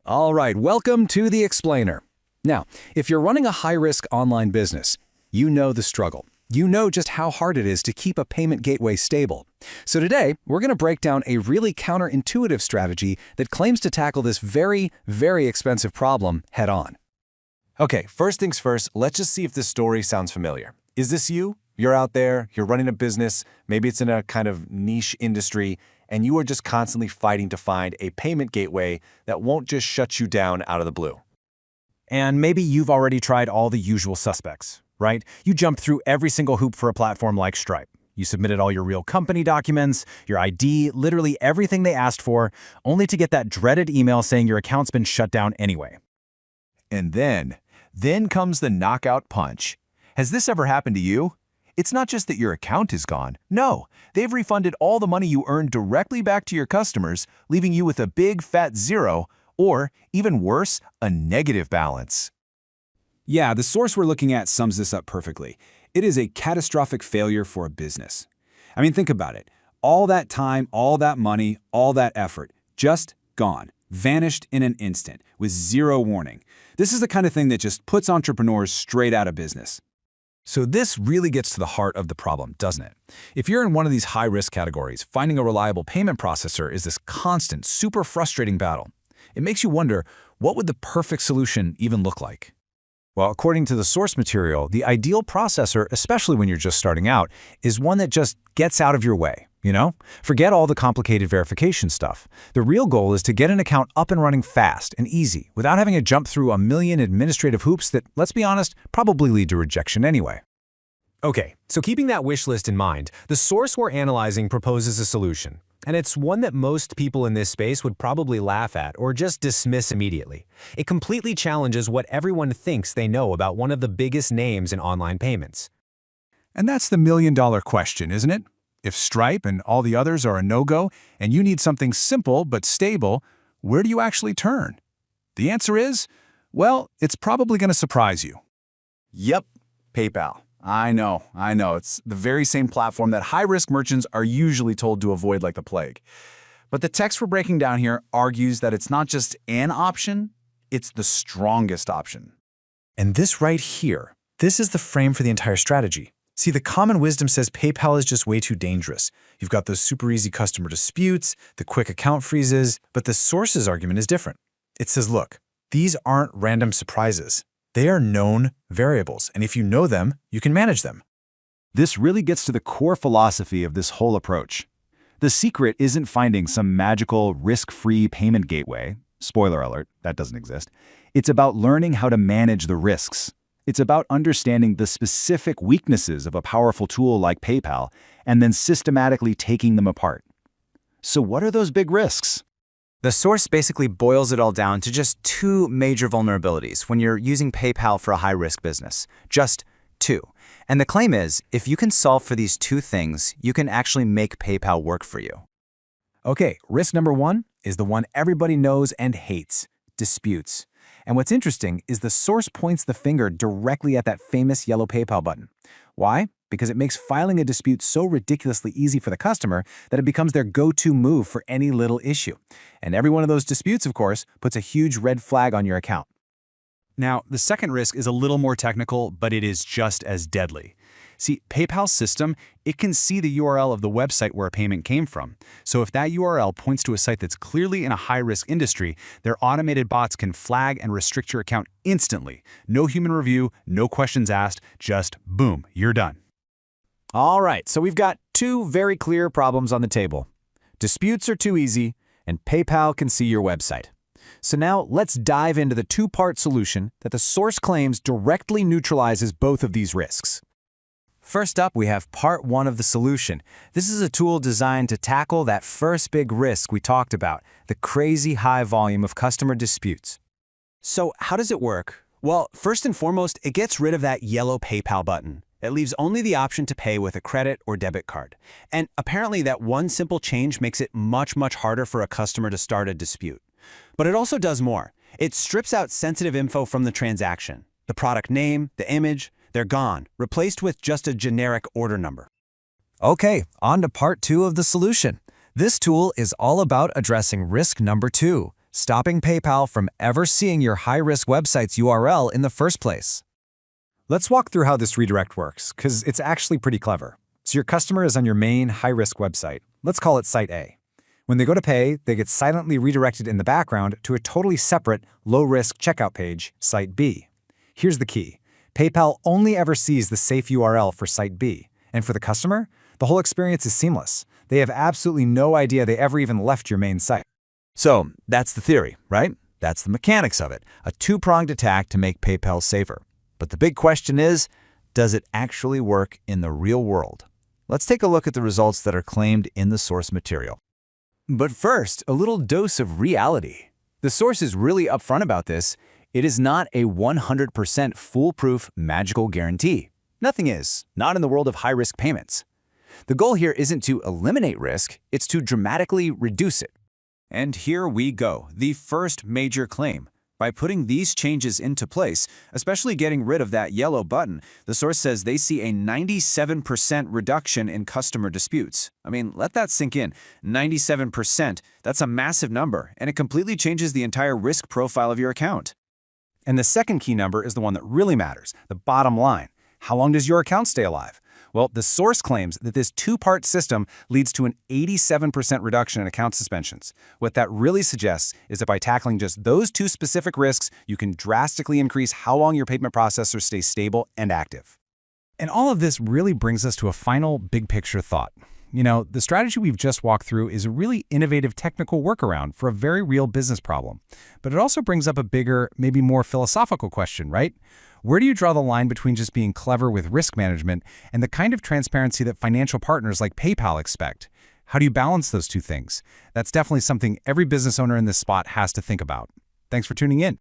All right, welcome to The Explainer. Now, if you're running a high-risk online business, you know the struggle. You know just how hard it is to keep a payment gateway stable. So today, we're going to break down a really counterintuitive strategy that claims to tackle this very, very expensive problem head-on. Okay, first things first, let's just see if this story sounds familiar. Is this you? You're out there, you're running a business, maybe it's in a kind of niche industry, and you are just constantly fighting to find a payment gateway that won't just shut you down out of the blue. And maybe you've already tried all the usual suspects, right? You jumped through every single hoop for a platform like Stripe. You submitted all your real company documents, your ID, literally everything they asked for, only to get that dreaded email saying your account's been shut down anyway. And then comes the knockout punch. Has this ever happened to you? It's not just that your account is gone. No, they've refunded all the money you earned directly back to your customers, leaving you with a big fat zero, or, even worse, a negative balance. Yeah, the source we're looking at sums this up perfectly. It is a catastrophic failure for a business. I mean, think about it. All that time, all that money, all that effort, just gone. Vanished in an instant, with zero warning. This is the kind of thing that just puts entrepreneurs straight out of business. So this really gets to the heart of the problem, doesn't it? If you're in one of these high-risk categories, finding a reliable payment processor is this constant, super frustrating battle. It makes you wonder, what would the perfect solution even look like? Well, according to the source material, the ideal processor, especially when you're just starting out, is one that just gets out of your way, you know? Forget all the complicated verification stuff. The real goal is to get an account up and running fast and easy, without having to jump through a million administrative hoops that, let's be honest, probably lead to rejection anyway. Okay, so keeping that wish list in mind, the source we're analyzing proposes a solution. And it's one that most people in this space would probably laugh at or just dismiss immediately. It completely challenges what everyone thinks they know about one of the biggest names in online payments. And that's the million-dollar question, isn't it? If Stripe and all the others are a no-go, and you need something simple but stable, where do you actually turn? The answer is, well, it's probably going to surprise you. Yep, PayPal. I know. It's the very same platform that high-risk merchants are usually told to avoid like the plague. But the text we're breaking down here argues that it's not just an option, it's the strongest option. And this right here, this is the frame for the entire strategy. See, the common wisdom says PayPal is just way too dangerous. You've got those super easy customer disputes, the quick account freezes, but the source's argument is different. It says, look, these aren't random surprises. They are known variables, and if you know them, you can manage them. This really gets to the core philosophy of this whole approach. The secret isn't finding some magical, risk-free payment gateway. Spoiler alert, that doesn't exist. It's about learning how to manage the risks. It's about understanding the specific weaknesses of a powerful tool like PayPal and then systematically taking them apart. So what are those big risks? The source basically boils it all down to just two major vulnerabilities when you're using PayPal for a high-risk business. Just two. And the claim is, if you can solve for these two things, you can actually make PayPal work for you. Okay, risk number one is the one everybody knows and hates: disputes. And what's interesting is the source points the finger directly at that famous yellow PayPal button. Why? Because it makes filing a dispute so ridiculously easy for the customer that it becomes their go-to move for any little issue. And every one of those disputes, of course, puts a huge red flag on your account. Now, the second risk is a little more technical, but it is just as deadly. See, PayPal's system, it can see the URL of the website where a payment came from. So if that URL points to a site that's clearly in a high-risk industry, their automated bots can flag and restrict your account instantly. No human review, no questions asked, just boom, you're done. All right, so we've got two very clear problems on the table. Disputes are too easy, and PayPal can see your website. So now let's dive into the two-part solution that the source claims directly neutralizes both of these risks. First up, we have part one of the solution. This is a tool designed to tackle that first big risk we talked about, the crazy high volume of customer disputes. So how does it work? Well, first and foremost, it gets rid of that yellow PayPal button. It leaves only the option to pay with a credit or debit card. And apparently that one simple change makes it much harder for a customer to start a dispute. But it also does more. It strips out sensitive info from the transaction. The product name, the image, they're gone, replaced with just a generic order number. Okay, on to part two of the solution. This tool is all about addressing risk number two, stopping PayPal from ever seeing your high-risk website's URL in the first place. Let's walk through how this redirect works, because it's actually pretty clever. So your customer is on your main high-risk website. Let's call it Site A. When they go to pay, they get silently redirected in the background to a totally separate, low-risk checkout page, Site B. Here's the key. PayPal only ever sees the safe URL for Site B. And for the customer, the whole experience is seamless. They have absolutely no idea they ever even left your main site. So that's the theory, right? That's the mechanics of it, a two-pronged attack to make PayPal safer. But the big question is, does it actually work in the real world? Let's take a look at the results that are claimed in the source material. But first, a little dose of reality. The source is really upfront about this. It is not a 100% foolproof magical guarantee. Nothing is, not in the world of high-risk payments. The goal here isn't to eliminate risk, it's to dramatically reduce it. And here we go, the first major claim. By putting these changes into place, especially getting rid of that yellow button, the source says they see a 97% reduction in customer disputes. I mean, let that sink in. 97%, that's a massive number, and it completely changes the entire risk profile of your account. And the second key number is the one that really matters, the bottom line. How long does your account stay alive? Well, the source claims that this two-part system leads to an 87% reduction in account suspensions. What that really suggests is that by tackling just those two specific risks, you can drastically increase how long your payment processor stays stable and active. And all of this really brings us to a final big-picture thought. You know, the strategy we've just walked through is a really innovative technical workaround for a very real business problem. But it also brings up a bigger, maybe more philosophical question, right? Where do you draw the line between just being clever with risk management and the kind of transparency that financial partners like PayPal expect? How do you balance those two things? That's definitely something every business owner in this spot has to think about. Thanks for tuning in.